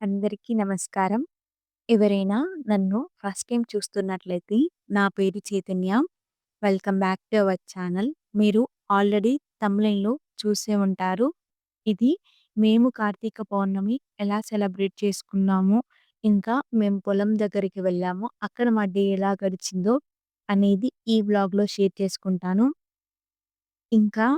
అందరికీ నమస్కారం. ఎవరైనా నన్ను ఫస్ట్ టైమ్ చూస్తున్నట్లయితే నా పేరు Chaitanya. Welcome back to our channel. మీరు ఆల్రెడీ థంబ్‌నెయిల్‌లో చూసే ఉంటారు. ఇది మేము కార్తీక పౌర్ణమి ఎలా సెలబ్రేట్ చేసుకున్నాము, ఇంకా మేము పొలం దగ్గరికి వెళ్ళాము. అక్కడ మా డే ఎలా గడిచిందో అనేది ఈ వ్లాగ్‌లో షేర్ చేసుకుంటాను. ఇంకా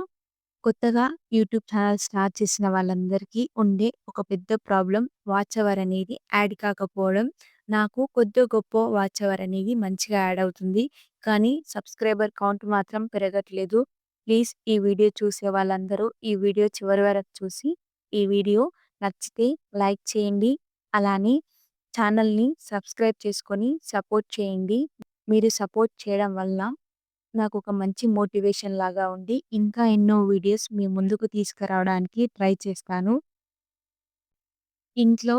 కొత్తగా యూట్యూబ్ ఛానల్ స్టార్ట్ చేసిన వాళ్ళందరికీ ఉండే ఒక పెద్ద ప్రాబ్లమ్ వాచ్ అవర్ అనేది యాడ్ కాకపోవడం. నాకు కొద్దో గొప్పో వాచ్ అవర్ అనేది మంచిగా యాడ్ అవుతుంది. కానీ సబ్స్క్రైబర్ కౌంట్ మాత్రం పెరగట్లేదు. ప్లీజ్ ఈ వీడియో చూసే వాళ్ళందరూ ఈ వీడియో చివరి వరకు చూసి ఈ వీడియో నచ్చితే లైక్ చేయండి. అలానే ఛానల్‌ని సబ్స్క్రైబ్ చేసుకొని సపోర్ట్ చేయండి. మీరు సపోర్ట్ చేయడం వల్ల నాకొక మంచి మోటివేషన్ లాగా ఉండి, ఇంకా ఎన్నో వీడియోస్ మీ ముందుకు తీసుకురావడానికి ట్రై చేస్తాను. ఇంట్లో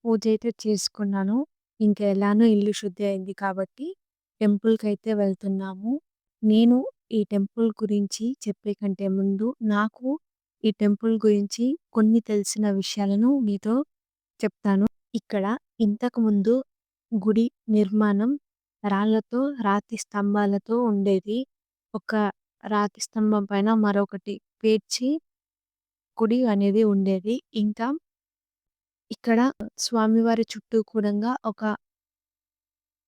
పూజైతే చేసుకున్నాను. ఇంక ఎలానో ఇల్లు శుద్ధి అయింది కాబట్టి టెంపుల్‌కైతే వెళ్తున్నాము. నేను ఈ టెంపుల్ గురించి చెప్పే కంటే ముందు నాకు ఈ టెంపుల్ గురించి కొన్ని తెలిసిన విషయాలను మీతో చెప్తాను. ఇక్కడ ఇంతకుముందు గుడి నిర్మాణం రాళ్ళతో, రాతి స్తంభాలతో ఉండేది. ఒక రాతి స్తంభం పైన మరొకటి పేర్చి గుడి అనేది ఉండేది. ఇంకా ఇక్కడ స్వామివారి చుట్టూ కూడంగా ఒక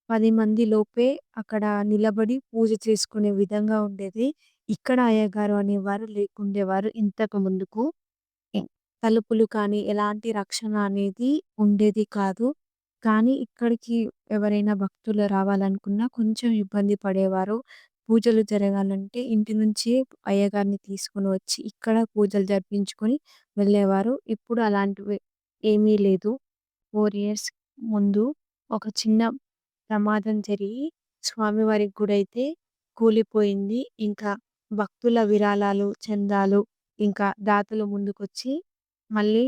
10 మంది లోపే అక్కడ నిలబడి పూజ చేసుకునే విధంగా ఉండేది. ఇక్కడ అయ్యగారు అనేవారు లేకుండేవారు ఇంతకు ముందుకు. ఎ తలుపులు కానీ, ఎలాంటి రక్షణ అనేది ఉండేది కాదు. కానీ ఇక్కడికి ఎవరైనా భక్తులు రావాలనుకున్నా కొంచెం ఇబ్బంది పడేవారు. పూజలు జరగాలంటే ఇంటి నుంచి అయ్యగారిని తీసుకొని వచ్చి ఇక్కడ పూజలు జరిపించుకొని వెళ్ళేవారు. ఇప్పుడు అలాంటివి ఏమీ లేదు. 4 ఇయర్స్ ముందు ఒక చిన్న ప్రమాదం జరిగి స్వామివారి గుడైతే కూలిపోయింది. ఇంకా భక్తుల విరాళాలు, చందాలు ఇంకా దాతలు ముందుకొచ్చి మళ్ళీ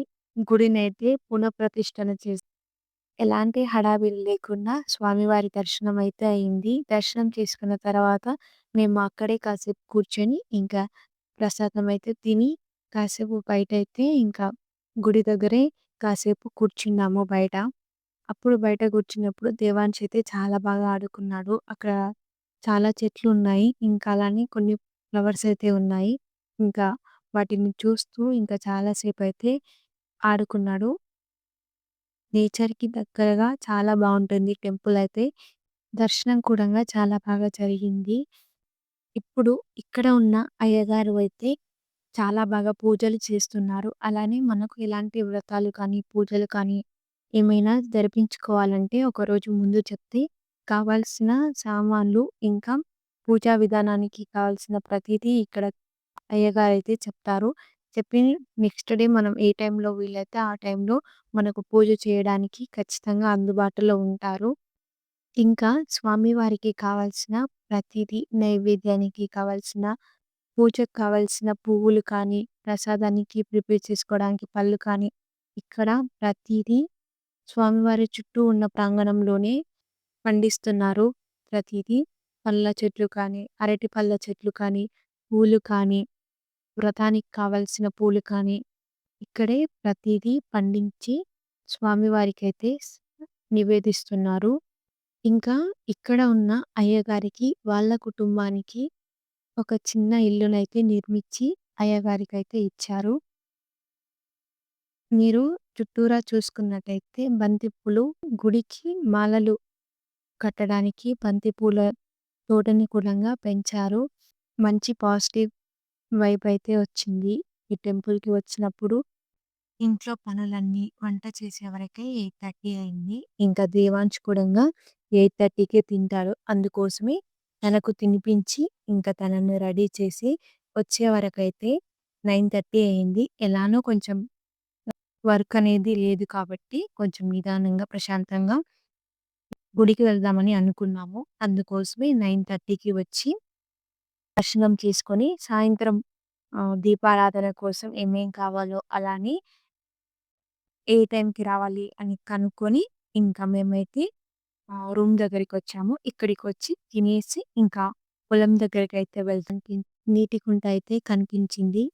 గుడినైతే పునఃప్రతిష్ఠన చేశారు. ఎలాంటి హడావిడి లేకుండా స్వామివారి దర్శనం అయితే అయింది. దర్శనం చేసుకున్న తర్వాత మేము అక్కడే కాసేపు కూర్చొని ఇంకా ప్రసాదం అయితే తిని కాసేపు బయటైతే ఇంకా గుడి దగ్గరే కాసేపు కూర్చున్నాము బయట. అప్పుడు బయట కూర్చున్నప్పుడు దేవాన్ష్ అయితే చాలా బాగా ఆడుకున్నాడు. అక్కడ చాలా చెట్లున్నాయి. ఇంకా అలానే కొన్ని ఫ్లవర్స్ అయితే ఉన్నాయి. ఇంకా వాటిని చూస్తూ ఇంకా చాలా సేపయితే ఆడుకున్నాడు. నేచర్‌కి దగ్గరగా చాలా బావుంటుంది టెంపుల్ అయితే. దర్శనం కూడంగా చాలా బాగా జరిగింది. ఇప్పుడు ఇక్కడ ఉన్న అయ్యగారు అయితే చాలా బాగా పూజలు చేస్తున్నారు. అలానే మనకు ఎలాంటి వ్రతాలు కానీ, పూజలు కానీ ఏమైనా జరిపించుకోవాలంటే ఒకరోజు ముందు చెప్తే కావాల్సిన సామాన్లు, ఇంకా పూజా విధానానికి కావాల్సిన ప్రతీదీ ఇక్కడ అయ్యగారైతే చెప్తారు. చెప్పి నెక్స్ట్ డే మనం ఏ టైంలో వీలైతే ఆ టైంలో మనకు పూజ చేయడానికి ఖచ్చితంగా అందుబాటులో ఉంటారు. ఇంకా స్వామివారికి కావాల్సిన ప్రతీదీ నైవేద్యానికి కావాల్సిన, పూజకు కావాల్సిన పువ్వులు కానీ, ప్రసాదానికి ప్రిపేర్ చేసుకోవడానికి పళ్ళు కానీ, ఇక్కడ ప్రతీదీ స్వామివారి చుట్టూ ఉన్న ప్రాంగణంలోనే పండిస్తున్నారు. ప్రతీదీ పళ్ళ చెట్లు కానీ, అరటి పళ్ళ చెట్లు కానీ, పూలు కానీ, వ్రతానికి కావాల్సిన పూలు కానీ, ఇక్కడే ప్రతీదీ పండించి స్వామివారికైతే నివేదిస్తున్నారు. ఇంకా ఇక్కడ ఉన్న అయ్యగారికి వాళ్ళ కుటుంబానికి ఒక చిన్న ఇల్లునైతే నిర్మించి అయ్యగారికైతే ఇచ్చారు. మీరు చుట్టూరా చూసుకున్నట్టయితే బంతిపూలు, గుడికి మాలలు కట్టడానికి బంతిపూల తోటని కూడంగా పెంచారు. మంచి పాజిటివ్ వైబ్ అయితే వచ్చింది ఈ టెంపుల్‌కి వచ్చినప్పుడు. ఇంట్లో పనులన్నీ వంట చేసే వరకే 8:30 అయింది. ఇంకా దేవాంష్ కూడంగా 8:30కే తింటాడు. అందుకోసమే తనకు తినిపించి, ఇంకా తనని రెడీ చేసి వచ్చే వరకైతే 9:30 అయింది. ఎలానో కొంచెం వర్క్ అనేది లేదు కాబట్టి కొంచెం నిదానంగా, ప్రశాంతంగా గుడికి వెళ్దామని అనుకున్నాము. అందుకోసమే 9:30కి వచ్చి దర్శనం చేసుకొని సాయంత్రం దీపారాధన కోసం ఏమేం కావాలో అలానే ఏ టైంకి రావాలి అని కనుక్కొని ఇంకా మేమైతే రూమ్ దగ్గరికొచ్చాము. ఇక్కడికొచ్చి తినేసి ఇంకా పొలం దగ్గరికైతే వెళ్తాం. నీటి కుంట అయితే కనిపించింది.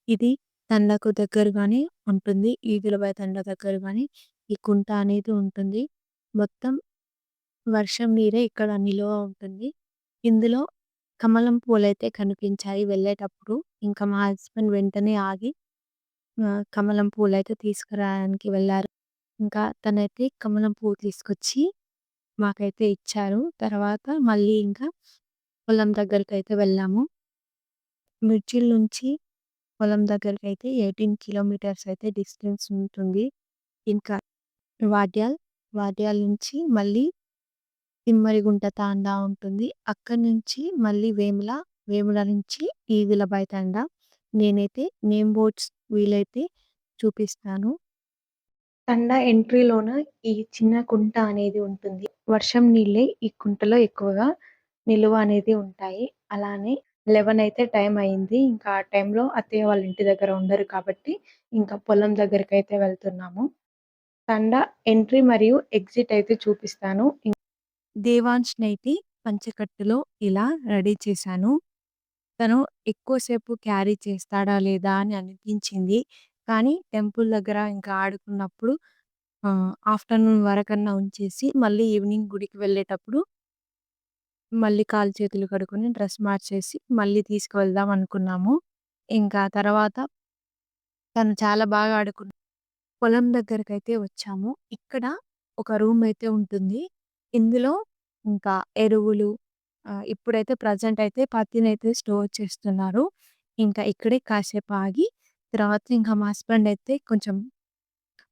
ఇది తండాకు దగ్గరగానే ఉంటుంది. ఈదులబై తండా దగ్గరగానే. ఈ కుంట అనేది ఉంటుంది. మొత్తం వర్షం నీరే ఇక్కడ నిలువ ఉంటుంది. ఇందులో కమలం పూలైతే కనిపించాయి వెళ్ళేటప్పుడు. ఇంకా మా హస్బెండ్ వెంటనే ఆగి కమలం పూలైతే తీసుకురాడానికి వెళ్లారు. ఇంకా తనైతే కమలం పువ్వు తీసుకొచ్చి మాకైతే ఇచ్చారు. తర్వాత మళ్ళీ ఇంకా పొలం దగ్గరికైతే వెళ్ళాము. మిర్చిల నుంచి పొలం దగ్గరకైతే 18 కిలోమీటర్స్ అయితే డిస్టెన్స్ ఉంటుంది. ఇంకా వాడ్యాల్, వాడ్యాల్ నుంచి మళ్ళీ తిమ్మరిగుంట తాండా ఉంటుంది. అక్కడి నుంచి మళ్ళీ వేముల, వేముల నుంచి ఈవిలబాయి తాండా. నేనైతే నేమ్ బోర్డ్స్ వీలైతే చూపిస్తాను. తండా ఎంట్రీలోన ఈ చిన్న కుంట అనేది ఉంటుంది. వర్షం నీళ్ళే ఈ కుంటలో ఎక్కువగా నిలువ అనేది ఉంటాయి. అలానే 11 అయితే టైం అయింది. ఇంకా ఆ టైంలో అత్తయ్య వాళ్ళ ఇంటి దగ్గర ఉండరు కాబట్టి, ఇంకా పొలం దగ్గరికైతే వెళ్తున్నాము. తండా ఎంట్రీ మరియు ఎగ్జిట్ అయితే చూపిస్తాను. దేవాన్ష్‌నైతే పంచెకట్టులో ఇలా రెడీ చేశాను. తను ఎక్కువ సేపు క్యారీ చేస్తాడా లేదా అని అనిపించింది. కానీ టెంపుల్ దగ్గర ఇంకా ఆడుకున్నప్పుడు ఆఫ్టర్‌నూన్ వరకన్నా ఉంచేసి మళ్ళీ ఈవినింగ్ గుడికి వెళ్ళేటప్పుడు మళ్ళీ కాళ్ళు చేతులు కడుక్కొని డ్రెస్ మార్చేసి మళ్ళీ తీసుకువెళ్దాం అనుకున్నాము. ఇంకా తర్వాత తను చాలా బాగా పొలం దగ్గరకైతే వచ్చాము. ఇక్కడ ఒక రూమ్ అయితే ఉంటుంది. ఇందులో ఇంకా ఎరువులు ఇప్పుడైతే ప్రెజెంట్ అయితే పత్తినైతే స్టోర్ చేస్తున్నారు. ఇంకా ఇక్కడే కాసేపు ఆగి తర్వాత ఇంకా మా హస్బెండ్ అయితే కొంచెం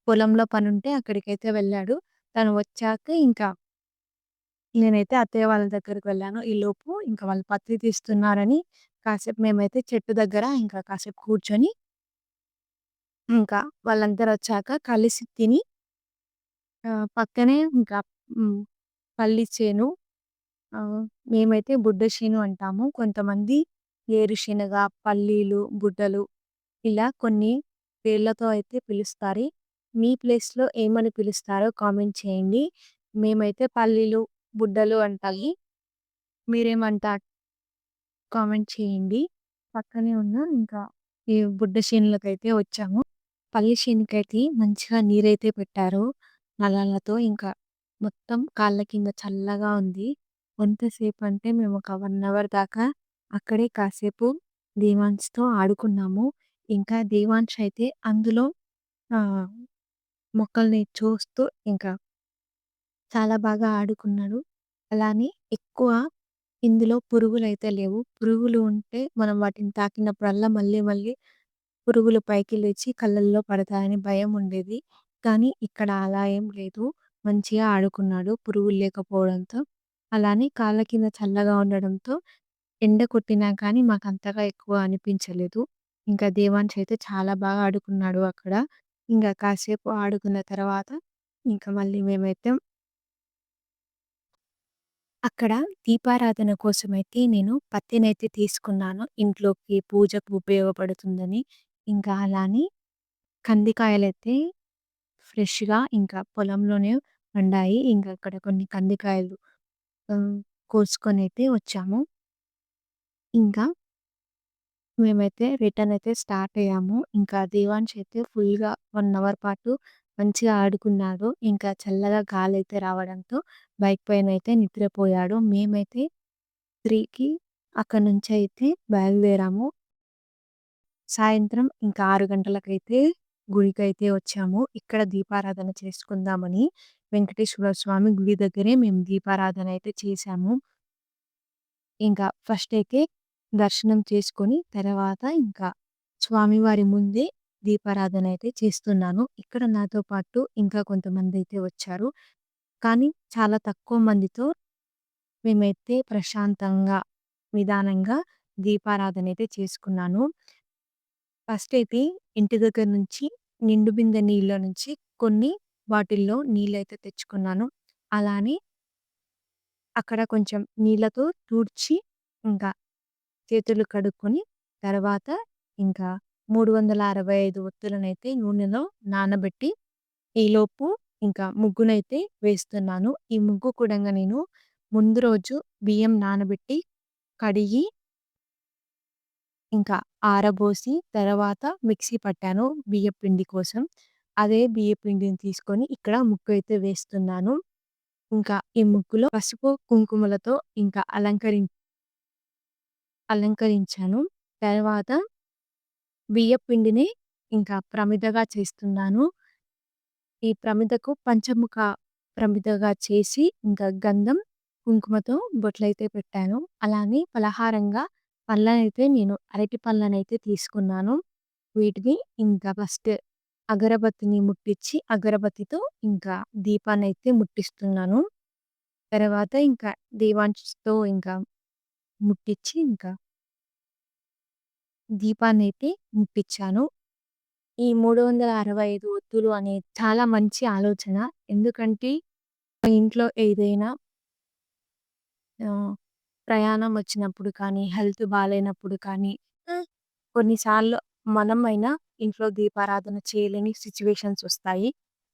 పొలంలో పనుంటే అక్కడికైతే వెళ్ళాడు. తను వచ్చాక ఇంకా నేనైతే అత్తయ్య వాళ్ళ దగ్గరికి వెళ్ళాను. ఈలోపు ఇంకా వాళ్ళు పత్తి తీస్తున్నారని కాసేపు మేమైతే చెట్టు దగ్గర ఇంకా కాసేపు కూర్చొని ఇంకా వాళ్ళందరొచ్చాక కలిసి తిని పక్కనే ఇంకా హ్మ్. పల్లి చేను మేమైతే బుడ్డ శీను అంటాము. కొంతమంది ఏరుశెనగ, పల్లీలు, బుడ్డలు ఇలా కొన్ని పేర్లతో అయితే పిలుస్తారు. మీ ప్లేస్‌లో ఏమని పిలుస్తారో కామెంట్ చేయండి. మేమైతే పల్లీలు, బుడ్డలు అంటాము. మీరేమంటారు కామెంట్ చేయండి. పక్కనే ఉన్న ఇంకా ఈ బుడ్డ చేనులకైతే వచ్చాము. పల్లి చేనుకైతే మంచిగా నీరైతే పెట్టారు. నల్లాలతో ఇంకా మొత్తం కాళ్ళ కింద చల్లగా ఉంది. ఎంతసేపంటే మేము ఒక 1 అవర్ దాకా అక్కడే కాసేపు దేవాన్ష్‌తో ఆడుకున్నాము. ఇంకా దేవాన్ష్ అయితే అందులో ఆహ్, మొక్కల్ని చూస్తూ ఇంకా చాలా బాగా ఆడుకున్నాడు. అలానే ఎక్కువ ఇందులో పురుగులైతే లేవు. పురుగులు ఉంటే మనం వాటిని తాకినప్పుడల్లా మళ్ళీ మళ్ళీ పురుగులు పైకి లేచి కళ్ళల్లో పడతాయని భయం ఉండేది. కానీ ఇక్కడ అలా ఏం లేదు. మంచిగా ఆడుకున్నాడు పురుగులు లేకపోవడంతో. అలానే కాళ్ళ కింద చల్లగా ఉండడంతో ఎండ కొట్టినా కానీ మాకంతగా ఎక్కువ అనిపించలేదు. ఇంకా దేవాన్ష్ అయితే చాలా బాగా ఆడుకున్నాడు అక్కడ. ఇంక కాసేపు ఆడుకున్న తర్వాత ఇంక మళ్ళీ మేమైతే అక్కడ దీపారాధన కోసమైతే నేను పత్తినైతే తీసుకున్నాను. ఇంట్లోకి పూజకు ఉపయోగపడుతుందని. ఇంకా అలానే కందికాయలైతే ఫ్రెష్‌గా ఇంకా పొలంలోనే పండాయి. ఇంకా అక్కడ కొన్ని కందికాయలు ఆహ్, కోసుకొనైతే వచ్చాము. ఇంకా మేమైతే రిటర్న్ అయితే స్టార్ట్ అయ్యాము. ఇంకా దేవాన్ష్ అయితే ఫుల్‌గా 1 అవర్ పాటు మంచిగా ఆడుకున్నాడు. ఇంకా చల్లగా గాలైతే రావడంతో బైక్ పైనైతే నిద్రపోయాడు. మేమైతే 3కి అక్కడి నుంచయితే బయలుదేరాము. సాయంత్రం ఇంకా 6 గంటలకైతే గుడికైతే వచ్చాము. ఇక్కడ దీపారాధన చేసుకుందామని వెంకటేశ్వర స్వామి గుడి దగ్గరే మేము దీపారాధన అయితే చేశాము. ఇంకా ఫస్ట్ అయితే దర్శనం చేసుకొని తర్వాత ఇంకా స్వామివారి ముందే దీపారాధన అయితే చేస్తున్నాను. ఇక్కడ నాతో పాటు ఇంకా కొంతమందైతే వచ్చారు. కానీ చాలా తక్కువ మందితో మేమైతే ప్రశాంతంగా, నిదానంగా దీపారాధన అయితే చేసుకున్నాను. ఫస్ట్ అయితే ఇంటి దగ్గర నుంచి నిండు బిందె నీళ్ళ నుంచి కొన్ని బాటిల్‌లో నీళ్ళైతే తెచ్చుకున్నాను. అలానే అక్కడ కొంచెం నీళ్ళతో తుడిచి ఇంకా చేతులు కడుక్కొని తర్వాత ఇంకా 365 ఒత్తులనైతే నూనెలో నానబెట్టి ఈలోపు ఇంకా ముగ్గునైతే వేస్తున్నాను. ఈ ముగ్గు కూడంగా నేను ముందు రోజు బియ్యం నానబెట్టి, కడిగి, ఇంకా ఆరబోసి తర్వాత మిక్సీ పట్టాను బియ్యపు పిండి కోసం. అదే బియ్య పిండిని తీసుకొని ఇక్కడ ముగ్గు అయితే వేస్తున్నాను. ఇంకా ఈ ముగ్గులో పసుపు, కుంకుమలతో ఇంకా అలంకరించాను. తర్వాత బియ్యపు పిండిని ఇంకా ప్రమిదగా చేస్తున్నాను. ఈ ప్రమిదకు పంచముఖ ప్రమిదగా చేసి ఇంకా గంధం, కుంకుమతో బొట్లయితే పెట్టాను. అలానే పలహారంగా నేను అరటి పళ్ళనైతే తీసుకున్నాను. వీటిని ఇంకా ఫస్ట్ అగరబత్తిని ముట్టిచ్చి, అగరబత్తితో ఇంకా దీపాన్నయితే ముట్టిస్తున్నాను. తర్వాత ఇంకా దీవాంష్‌తో ఇంకా ముట్టిచ్చి ఇంకా దీపాన్నయితే ముట్టిచ్చాను. ఈ 365 ఒత్తులు అనేది చాలా మంచి ఆలోచన. ఎందుకంటే ఇంట్లో ఏదైనా ఆహ్, ప్రయాణం వచ్చినప్పుడు కానీ, హెల్త్ బాలేనప్పుడు కానీ, కొన్నిసార్లు మనమైనా ఇంట్లో దీపారాధన చేయలేని సిట్యుయేషన్స్ వస్తాయి.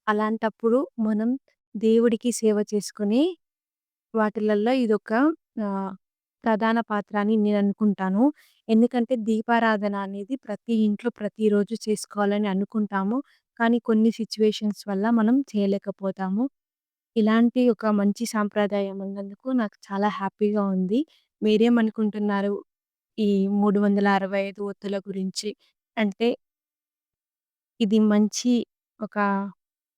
అలాంటప్పుడు మనం దేవుడికి సేవ చేసుకునే వాటిలల్లో ఇదొక ఆహ్, ప్రధాన పాత్ర అని నేననుకుంటాను. ఎందుకంటే దీపారాధన అనేది ప్రతి ఇంట్లో ప్రతిరోజు చేసుకోవాలని అనుకుంటాము. కానీ కొన్ని సిట్యుయేషన్స్ వల్ల మనం చేయలేకపోతాము. ఇలాంటి ఒక మంచి సాంప్రదాయం ఉన్నందుకు నాకు చాలా హ్యాపీగా ఉంది. మీరేమనుకుంటున్నారు? ఈ 365 ఒత్తుల గురించి? అంటే ఇది మంచి ఒక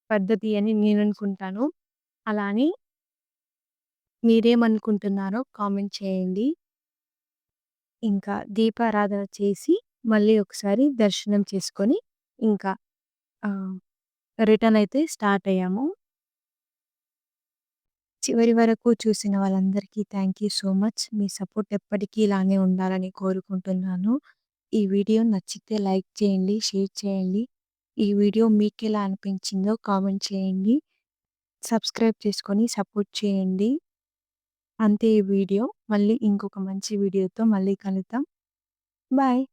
పద్ధతి అని నేననుకుంటాను. అలా అని మీరేమనుకుంటున్నారో కామెంట్ చేయండి. ఇంకా దీపారాధన చేసి మళ్ళీ ఒకసారి దర్శనం చేసుకొని ఇంకా ఆహ్, రిటర్న్ అయితే స్టార్ట్ అయ్యాము. చివరి వరకు చూసిన వాళ్ళందరికీ thank you so much. Me support ఎప్పటికీ ఇలానే ఉండాలని కోరుకుంటున్నాను. ఈ వీడియో నచ్చితే లైక్ చేయండి, షేర్ చేయండి. ఈ వీడియో మీకెలా అనిపించిందో కామెంట్ చేయండి. సబ్స్క్రైబ్ చేసుకొని సపోర్ట్ చేయండి. అంతే ఈ వీడియో. మళ్ళీ ఇంకొక మంచి వీడియోతో మళ్ళీ కలుద్దాం. బాయ్.